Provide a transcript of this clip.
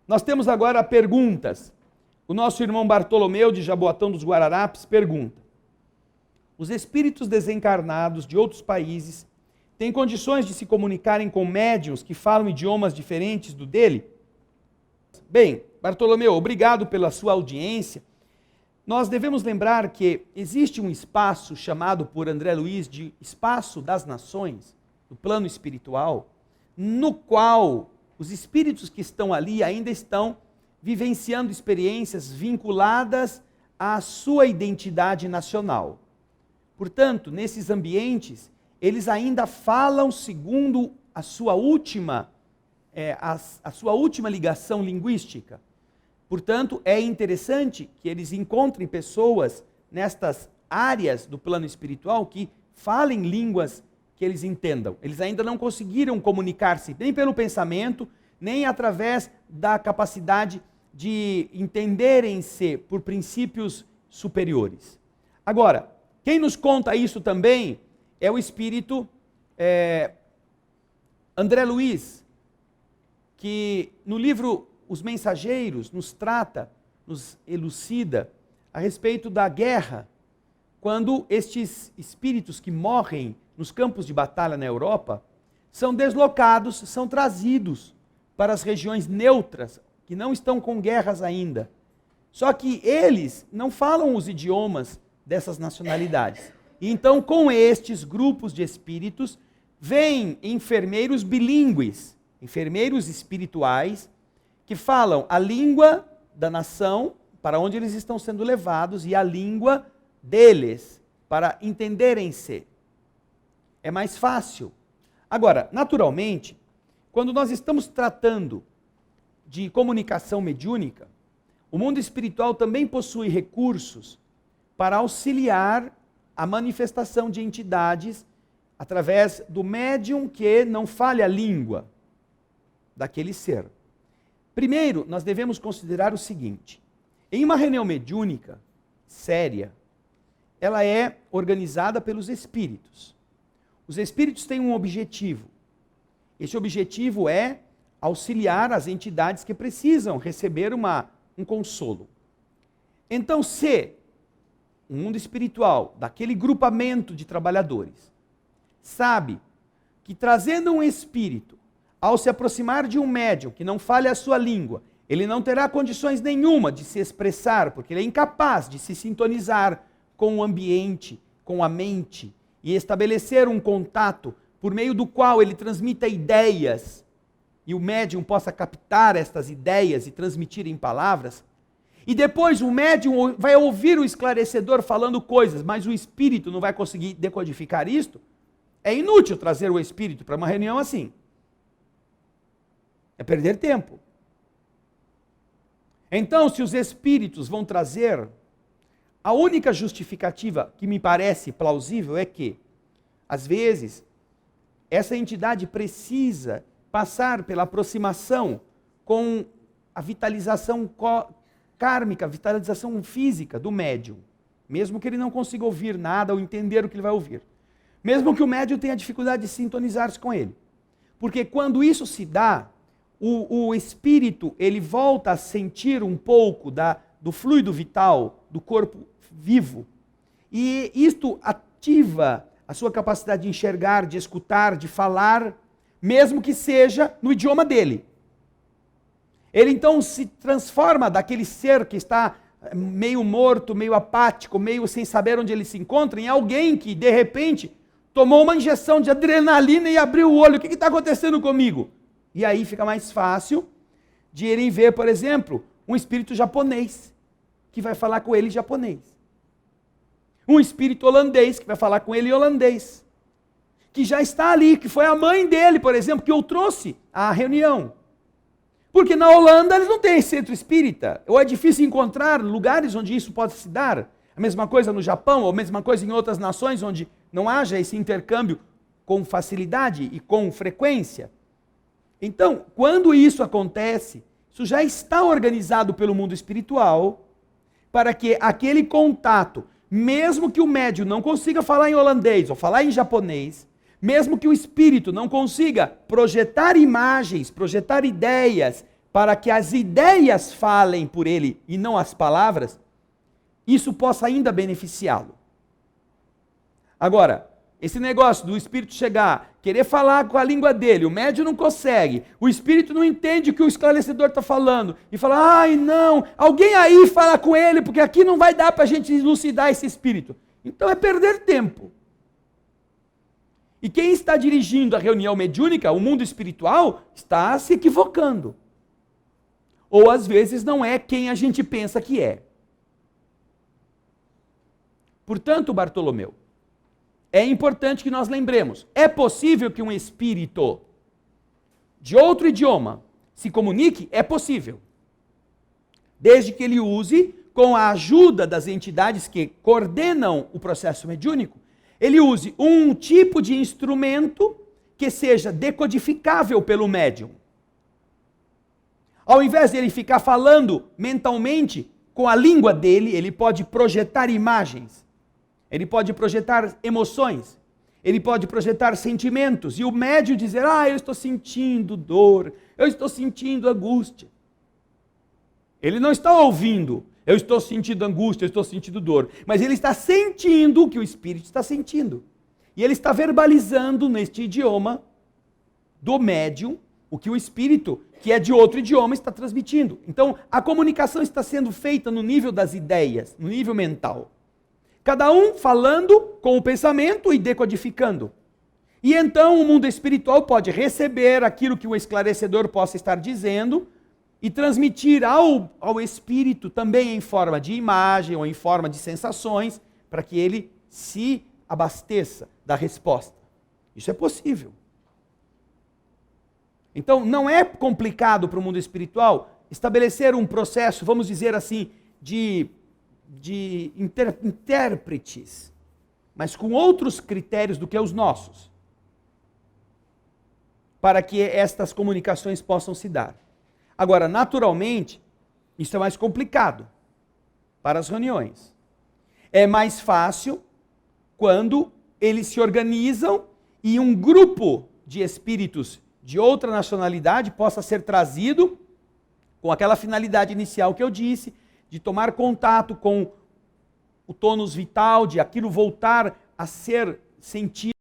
Nós temos agora perguntas. O nosso irmão Bartolomeu, de Jaboatão dos Guararapes, pergunta: os espíritos desencarnados de outros países têm condições de se comunicarem com médiuns que falam idiomas diferentes do dele? Bem, Bartolomeu, obrigado pela sua audiência. Nós devemos lembrar que existe um espaço chamado por André Luiz de Espaço das Nações, do plano espiritual, no qual os espíritos que estão ali ainda estão vivenciando experiências vinculadas à sua identidade nacional. Portanto, nesses ambientes, eles ainda falam segundo a sua última ligação linguística. Portanto, é interessante que eles encontrem pessoas nestas áreas do plano espiritual que falem línguas que eles entendam. Eles ainda não conseguiram comunicar-se nem pelo pensamento, nem através da capacidade de entenderem-se por princípios superiores. Agora, quem nos conta isso também é o espírito André Luiz, que no livro Os Mensageiros nos trata, nos elucida a respeito da guerra, quando estes espíritos que morrem nos campos de batalha na Europa são deslocados, são trazidos para as regiões neutras, que não estão com guerras ainda. Só que eles não falam os idiomas dessas nacionalidades. E então, com estes grupos de espíritos, vêm enfermeiros bilíngues, enfermeiros espirituais, que falam a língua da nação para onde eles estão sendo levados e a língua deles, para entenderem-se. É mais fácil. Agora, naturalmente, quando nós estamos tratando de comunicação mediúnica, o mundo espiritual também possui recursos para auxiliar a manifestação de entidades através do médium que não fale a língua daquele ser. Primeiro, nós devemos considerar o seguinte: em uma reunião mediúnica séria, ela é organizada pelos espíritos. Os espíritos têm um objetivo. Esse objetivo é auxiliar as entidades que precisam receber um consolo. Então, se o mundo espiritual, daquele grupamento de trabalhadores, sabe que trazendo um espírito, ao se aproximar de um médium que não fale a sua língua, ele não terá condições nenhuma de se expressar, porque ele é incapaz de se sintonizar com o ambiente, com a mente, e estabelecer um contato por meio do qual ele transmita ideias, e o médium possa captar estas ideias e transmitir em palavras, e depois o médium vai ouvir o esclarecedor falando coisas, mas o espírito não vai conseguir decodificar isto, é inútil trazer o espírito para uma reunião assim. É perder tempo. Então, se os espíritos vão trazer, a única justificativa que me parece plausível é que, às vezes, essa entidade precisa passar pela aproximação com a vitalização kármica, a vitalização física do médium, mesmo que ele não consiga ouvir nada ou entender o que ele vai ouvir. Mesmo que o médium tenha dificuldade de sintonizar-se com ele. Porque quando isso se dá, o espírito ele volta a sentir um pouco do fluido vital do corpo vivo. E isto ativa a sua capacidade de enxergar, de escutar, de falar, mesmo que seja no idioma dele. Ele então se transforma daquele ser que está meio morto, meio apático, meio sem saber onde ele se encontra, em alguém que, de repente, tomou uma injeção de adrenalina e abriu o olho. O que está acontecendo comigo? E aí fica mais fácil de irem ver, por exemplo, um espírito japonês, que vai falar com ele em japonês. Um espírito holandês, que vai falar com ele em holandês. Que já está ali, que foi a mãe dele, por exemplo, que eu trouxe à reunião. Porque na Holanda eles não têm centro espírita, ou é difícil encontrar lugares onde isso pode se dar. A mesma coisa no Japão, ou a mesma coisa em outras nações onde não haja esse intercâmbio com facilidade e com frequência. Então, quando isso acontece, isso já está organizado pelo mundo espiritual para que aquele contato, mesmo que o médium não consiga falar em holandês ou falar em japonês, mesmo que o espírito não consiga projetar imagens, projetar ideias, para que as ideias falem por ele e não as palavras, isso possa ainda beneficiá-lo. Agora, esse negócio do espírito chegar, querer falar com a língua dele, o médium não consegue, o espírito não entende o que o esclarecedor está falando, e fala, ai não, alguém aí fala com ele, porque aqui não vai dar para a gente elucidar esse espírito. Então é perder tempo. E quem está dirigindo a reunião mediúnica, o mundo espiritual, está se equivocando. Ou às vezes não é quem a gente pensa que é. Portanto, Bartolomeu, é importante que nós lembremos, é possível que um espírito de outro idioma se comunique? É possível. Desde que ele use, com a ajuda das entidades que coordenam o processo mediúnico, ele use um tipo de instrumento que seja decodificável pelo médium. Ao invés de ele ficar falando mentalmente com a língua dele, ele pode projetar imagens. Ele pode projetar emoções, ele pode projetar sentimentos, e o médium dizer, eu estou sentindo dor, eu estou sentindo angústia. Ele não está ouvindo, eu estou sentindo angústia, eu estou sentindo dor, mas ele está sentindo o que o espírito está sentindo. E ele está verbalizando neste idioma do médium o que o espírito, que é de outro idioma, está transmitindo. Então, a comunicação está sendo feita no nível das ideias, no nível mental. Cada um falando com o pensamento e decodificando. E então o mundo espiritual pode receber aquilo que o esclarecedor possa estar dizendo e transmitir ao espírito também em forma de imagem ou em forma de sensações, para que ele se abasteça da resposta. Isso é possível. Então não é complicado para o mundo espiritual estabelecer um processo, vamos dizer assim, de intérpretes, mas com outros critérios do que os nossos, para que estas comunicações possam se dar. Agora, naturalmente, isso é mais complicado para as reuniões. É mais fácil quando eles se organizam e um grupo de espíritos de outra nacionalidade possa ser trazido com aquela finalidade inicial que eu disse, de tomar contato com o tônus vital, de aquilo voltar a ser sentido